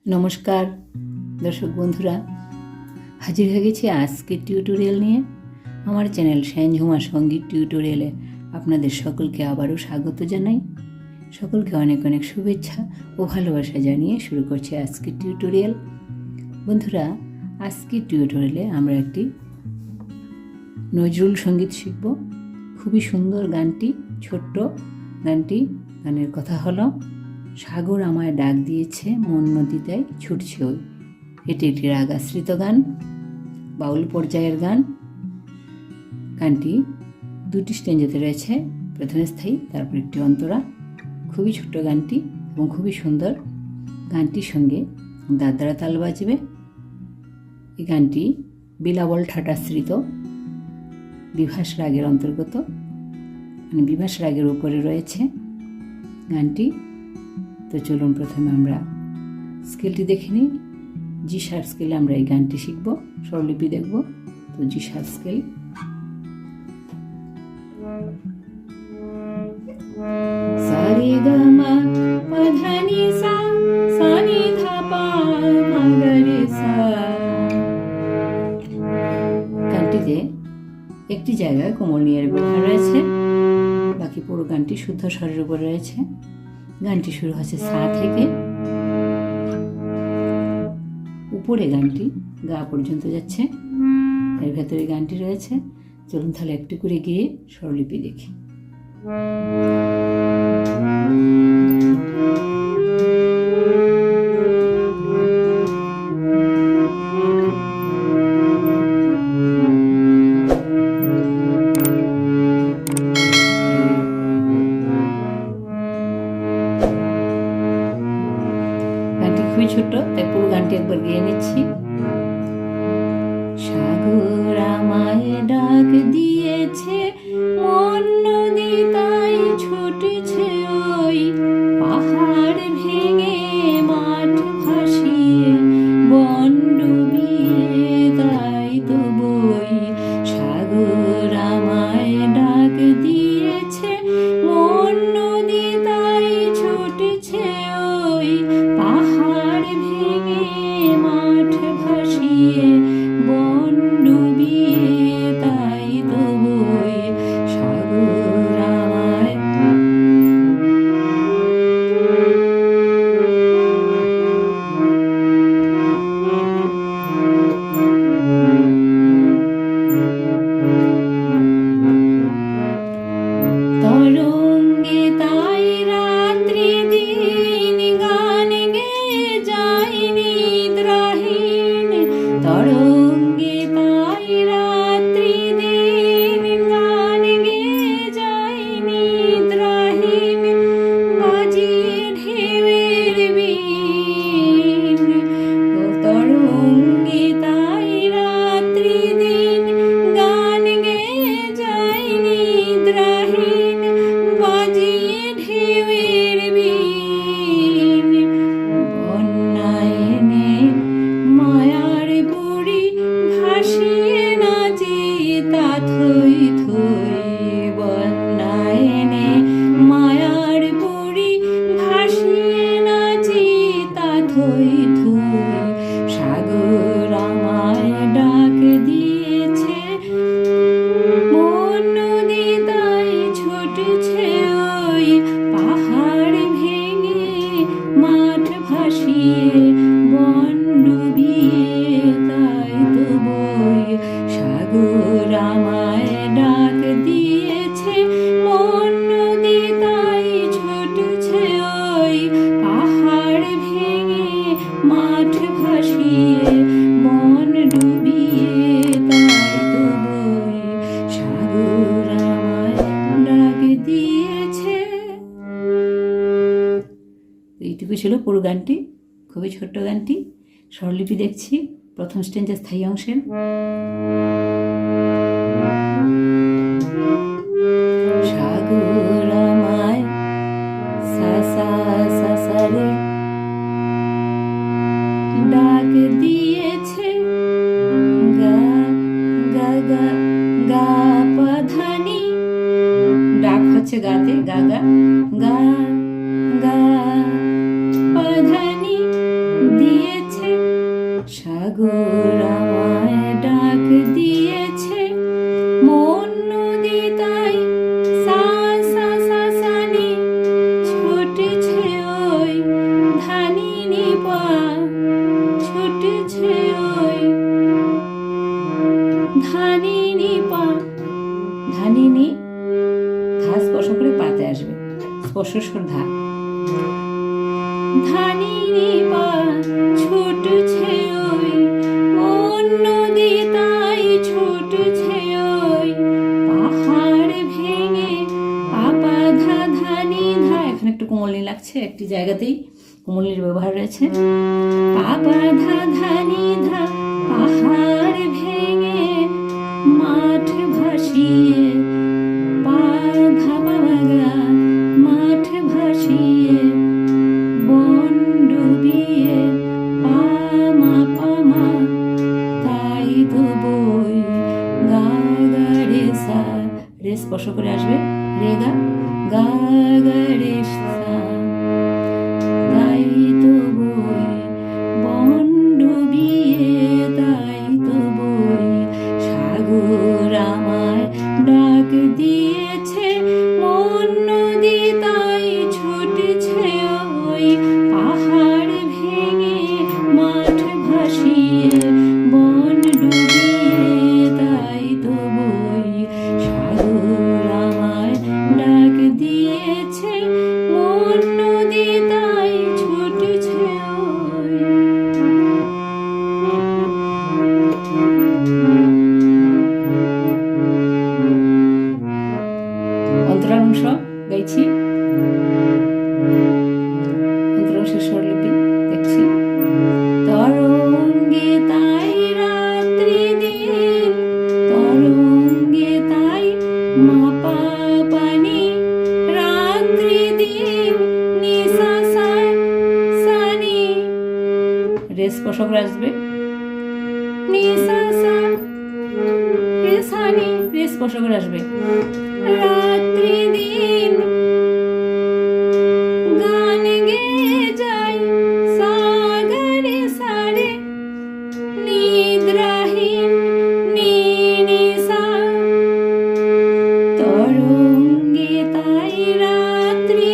নমস্কার দর্শক বন্ধুরা, হাজির হয়ে গেছি আজকের টিউটোরিয়াল নিয়ে। আমার চ্যানেল সাইনঝুমা সঙ্গীত টিউটোরিয়ালে আপনাদের সকলকে আবারও স্বাগত জানাই। সকলকে অনেক অনেক শুভেচ্ছা ও ভালোবাসা জানিয়ে শুরু করছি আজকের টিউটোরিয়াল। বন্ধুরা, আজকের টিউটোরিয়ালে আমরা একটি নজরুল সঙ্গীত শিখব। খুবই সুন্দর গানটি, ছোট্ট গানটি। গানের কথা হলো সাগর আমায় ডাক দিয়েছে, মন নদীটায় ছুটছে ওই। এটি একটি রাগ আশ্রিত গান, বাউল পর্যায়ের গান। গানটি দুটি স্ট্যাঞ্জাতে রয়েছে, প্রথমে স্থায়ী, তারপর একটি অন্তরা। খুবই ছোট্ট গানটি এবং খুবই সুন্দর। গানটির সঙ্গে দাদরা তাল বাজবে। এই গানটি বিলাবল ঠাটাশ্রিত বিভাস রাগের অন্তর্গত, মানে বিভাস রাগের উপরে রয়েছে গানটি। তো চলুন প্রথমে আমরা স্কেলটি দেখে নিই। জি শার্প স্কেলে আমরা এই গানটি শিখব, স্বরলিপি দেখব। তো জি শার্প স্কেল, সারে গা মা পা ধা নি সা, সা নি ধা পা মা গা রে সা। গানটিতে একটি জায়গায় কোমল নিয়ার ব্যবহার রয়েছে, বাকি পুরো গানটি শুদ্ধ স্বরের উপর রয়েছে। গানটি শুরু হচ্ছে সা থেকে, উপরে গানটি গা পর্যন্ত যাচ্ছে, এর ভেতরে গানটি রয়েছে। চলুন তাহলে একটু করে গিয়ে স্বরলিপি দেখি। খুবই ছোট, তাই পুরো গানটি একবার গেয়ে নিচ্ছি। সাগর আমায় ডাক দিয়েছে, মন নদী তাই ছুটেছে ওই। পাহাড় ভেঙে মাঠ ভাসিয়ে, বন ডুবিয়ে তাই তো বই। সাগর আমায় ডাক দিয়েছে, মন নদী তাই ছুটেছে ওই। পাহাড় ভেঙে মাঠ ভাসিয়ে, বন ডুবিয়ে তাই তো বই। সাগর আমায় তরঙ্গে তাই রাত্রি দিন গান গেয়ে যাই নিদ্রাহীন। তরঙ্গে তাই রাত্রি দিন গান গেয়ে যাই নিদ্রাহীন। বাজিয়ে ঢেউয়ের বীণ, তরঙ্গে তাই রাত্রি দিন গান গেয়ে যাই নিদ্রাহীন। বাজিয়ে ঢেউয়ের বীণ, বন্যায় এনে মায়ার বুড়ি ভাসিয়ে নাচে তা থই থই। বন্যায় এনে মায়ার বুড়ি ভাসিয়ে নাচে তা থই থই। সাগর আমায় ডাক দিয়েছে, মন নদী তাই ছুটেছে ওই। পাহাড় ভেঙে মাঠ ভাসিয়ে, বন ডুবিয়ে তাই তো বই। সাগর আমায় ডাক দিয়েছে, মন নদী তাই ছুটেছে ওই। পাহাড় ভেঙে মাঠ ভাসিয়ে, বন ডুবিয়ে তাই তো বই। সাগর আমায় ডাক দিয়েছে। এইটুকু ছিল পুরো গানটি, খুবই ছোট্ট গানটি। স্বরলিপি দেখছি প্রথম স্ট্যাঞ্জা স্থায়ী অংশের। সাগর আমায় সা সা সা সা রে ডাক দিয়েছে, গা গা গা গা পা ধা নি। ডাক হচ্ছে গাতে, গা গা গা গা পা ধা নি। সাগর আমায় ডাক দিয়েছে, মন নদী তাই সা সা সা সানি ছুটেছে ওই ধানিনি পা, ছুটেছে ওই ধানিনি পা। ধানিনি ধা স্পর্শ করে পাতে আসবে, স্পর্শ স্বর ধা। ধানিনি পা ছুটছে ওই, মন নদী তাই ছুটছে ওই, পাহাড় ভেঙে পাপা ধা ধানি ধা। এখানে একটু কোমলনি লাগছে, একটি জায়গাতেই কোমলনির ব্যবহার রয়েছে। পাপা ধা ধানি ধা, পাহাড় ভেঙে মাঠ ভাসিয়ে, পা ধা বাবা গা, মাঠ ভাসিয়ে বন ডুবিয়ে, পামা পামা তাই তো বই, গা গা রে সা, রে স্পর্শ করে আসবে, রে গা, গা গা রে সা, তাই তো বই বন ডুবিয়ে, তাই তো বই সাগর আমায় ডাক দিয়েছে, মন নদী তাই ছুটছে ওই, পাহাড় ভেঙে মাঠ ভাসিয়ে বন ডুবিয়ে, তাই তো বই সাগর আমায় ডাক দিয়েছে, মন নদী তাই ছুটছে ওই। অন্তরাংশ গাইছি, অন্তরাংশের স্বরলিপি দেখছি। তরঙ্গে তাই রাত্রি দিন, তরঙ্গে তাই মাপা পানি, রাত্রি দিন নিশা সানি, রে স্পর্শ করে আসবে, নিশা সা রে সানি, রে স্পর্শ করে আসবে, রাত্রি দিন গান গেয়ে যাই, সাগরে সারে নিদ্রাহীন নিনিসা, তরঙ্গে তাই রাত্রি